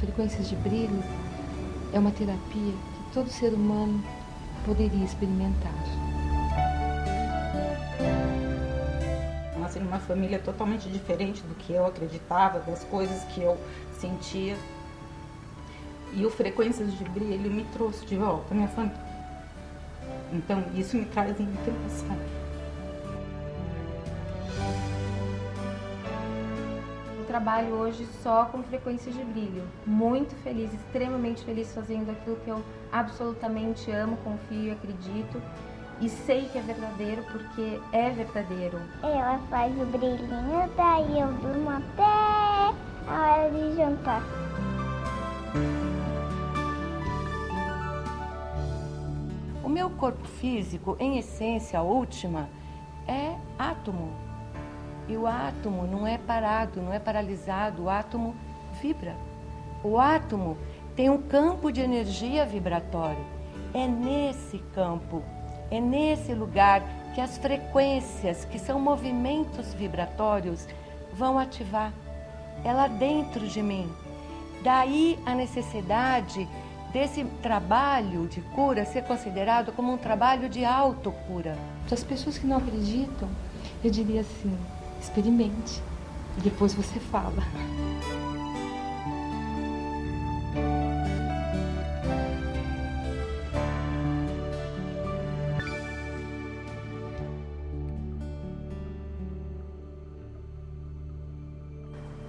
frequências de brilho é uma terapia que todo ser humano poderia experimentar. Nasci numa família totalmente diferente do que eu acreditava, das coisas que eu sentia. E o Frequências de Brilho me trouxe de volta à minha família. Então isso me traz muita emoção. Trabalho hoje só com frequências de brilho. Muito feliz, extremamente feliz fazendo aquilo que eu absolutamente amo, confio e acredito. E sei que é verdadeiro porque é verdadeiro. Ela faz o brilhinho, daí eu durmo até a hora de jantar. O meu corpo físico, em essência, a última, é átomo. E o átomo não é parado, não é paralisado, o átomo vibra. O átomo tem um campo de energia vibratório. É nesse campo, é nesse lugar que as frequências, que são movimentos vibratórios, vão ativar. É lá dentro de mim. Daí a necessidade desse trabalho de cura ser considerado como um trabalho de autocura. Para as pessoas que não acreditam, eu diria assim: experimente e depois você fala.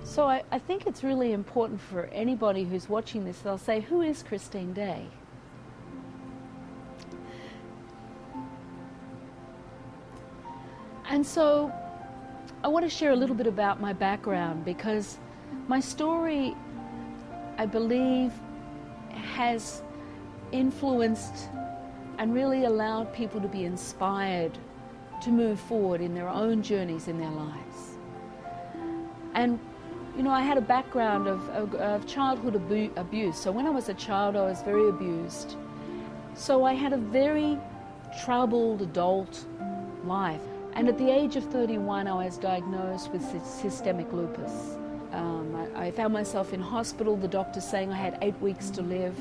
So I think it's really important for anybody who's watching this, they'll say, who is Christine Day? And so I want to share a little bit about my background, because my story, I believe, has influenced and really allowed people to be inspired to move forward in their own journeys in their lives. And you know, I had a background of childhood abuse. So when I was a child, I was very abused. So I had a very troubled adult life. And at the age of 31, I was diagnosed with systemic lupus. I found myself in hospital, the doctor saying I had 8 weeks to live.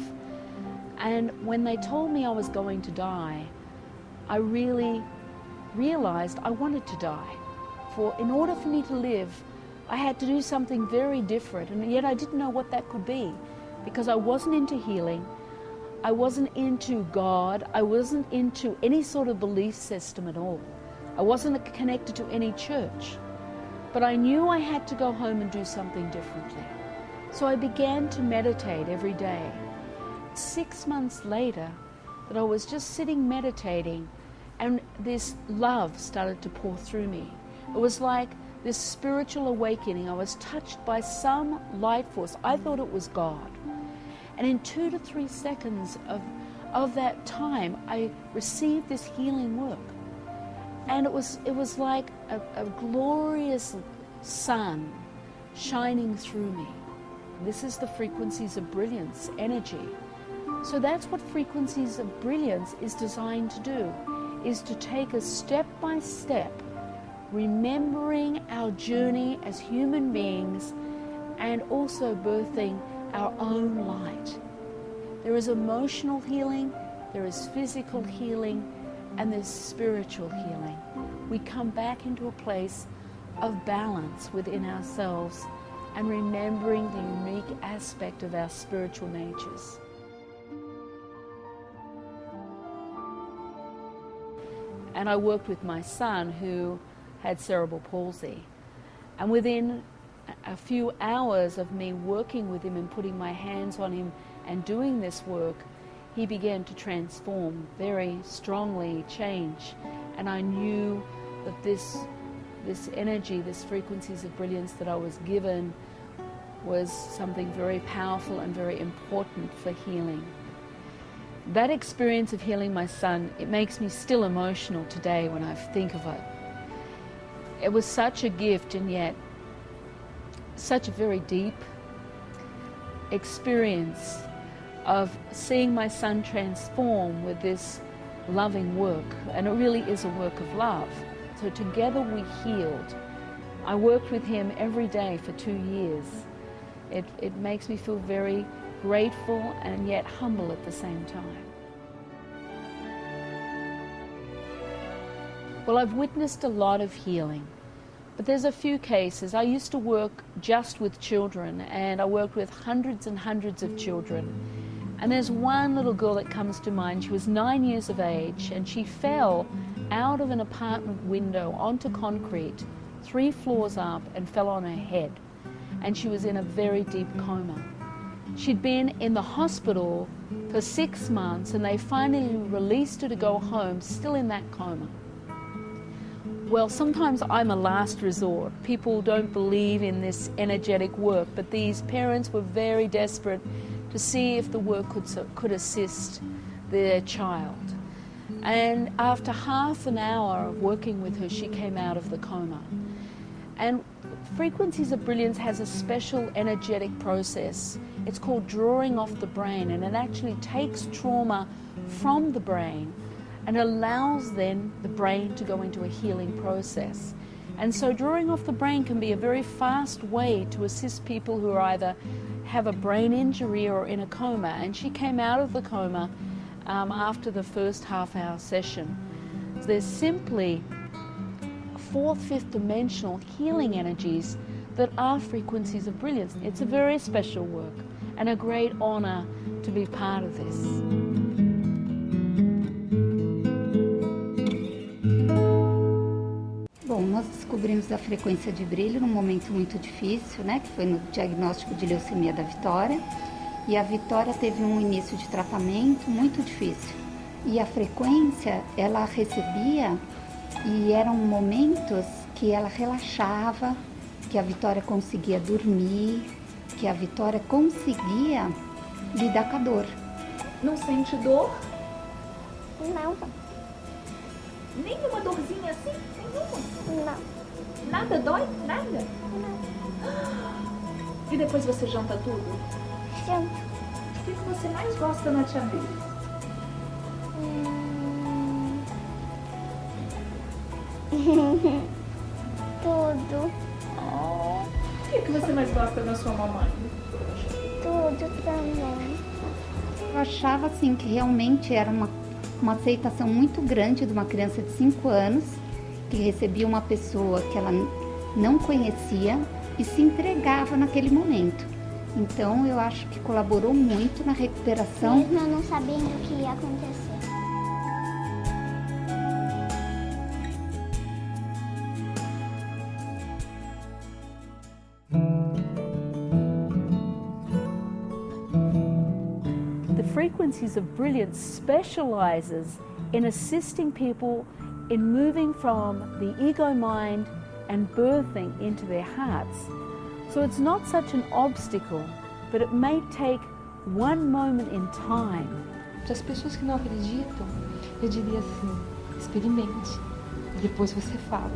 And when they told me I was going to die, I really realized I wanted to die. In order for me to live, I had to do something very different, and yet I didn't know what that could be, because I wasn't into healing, I wasn't into God, I wasn't into any sort of belief system at all. I wasn't connected to any church, but I knew I had to go home and do something differently. So I began to meditate every day. 6 months later, that I was just sitting meditating, and this love started to pour through me. It was like this spiritual awakening. I was touched by some light force. I thought it was God. And in 2 to 3 seconds of that time, I received this healing work. And it was like a glorious sun shining through me. This is the frequencies of brilliance, energy. So that's what frequencies of brilliance is designed to do, is to take us step by step, remembering our journey as human beings and also birthing our own light. There is emotional healing, there is physical healing, and there's spiritual healing. We come back into a place of balance within ourselves and remembering the unique aspect of our spiritual natures. And I worked with my son, who had cerebral palsy. And within a few hours of me working with him and putting my hands on him and doing this work, he began to transform, very strongly change. And I knew that this energy, this frequencies of brilliance that I was given was something very powerful and very important for healing. That experience of healing my son, it makes me still emotional today when I think of it. It was such a gift, and yet such a very deep experience of seeing my son transform with this loving work. And it really is a work of love. So together we healed. I worked with him every day for 2 years. It makes me feel very grateful and yet humble at the same time. Well, I've witnessed a lot of healing, but there's a few cases. I used to work just with children, and I worked with hundreds and hundreds of children. And there's one little girl that comes to mind. She was 9 years of age, and she fell out of an apartment window onto concrete, 3 floors up, and fell on her head. And she was in a very deep coma. She'd been in the hospital for 6 months, and they finally released her to go home, still in that coma. Well, sometimes I'm a last resort. People don't believe in this energetic work, but these parents were very desperate to see if the work could assist their child. And after half an hour of working with her, she came out of the coma. And Frequencies of Brilliance has a special energetic process. It's called drawing off the brain, and it actually takes trauma from the brain and allows then the brain to go into a healing process. And so drawing off the brain can be a very fast way to assist people who are either have a brain injury or in a coma. And she came out of the coma after the first half-hour session. So there's simply 4th, 5th dimensional healing energies that are Frequencies of Brilliance. It's a very special work and a great honor to be part of this. Bom, nós descobrimos a frequência de brilho num momento muito difícil, né, que foi no diagnóstico de leucemia da Vitória. E a Vitória teve um início de tratamento muito difícil. E a frequência, ela recebia, e eram momentos que ela relaxava, que a Vitória conseguia dormir, que a Vitória conseguia lidar com a dor. Não sente dor? Não, Nenhuma dorzinha assim? Nenhuma? não, Nada dói? Nada? não. E depois você janta tudo? Janto. O que você mais gosta na Tia Bri? Tudo, O que você mais gosta na sua mamãe? tudo também. Eu achava assim que realmente era uma aceitação muito grande de uma criança de 5 anos que recebia uma pessoa que ela não conhecia e se entregava naquele momento. Então eu acho que colaborou muito na recuperação. Mesmo eu não sabendo o que ia acontecer. The Frequencies of Brilliance specializes in assisting people in moving from the ego mind and birthing into their hearts. So it's not such an obstacle, but it may take one moment in time. Para as pessoas que não acreditam, eu diria assim, experimente, depois você fala.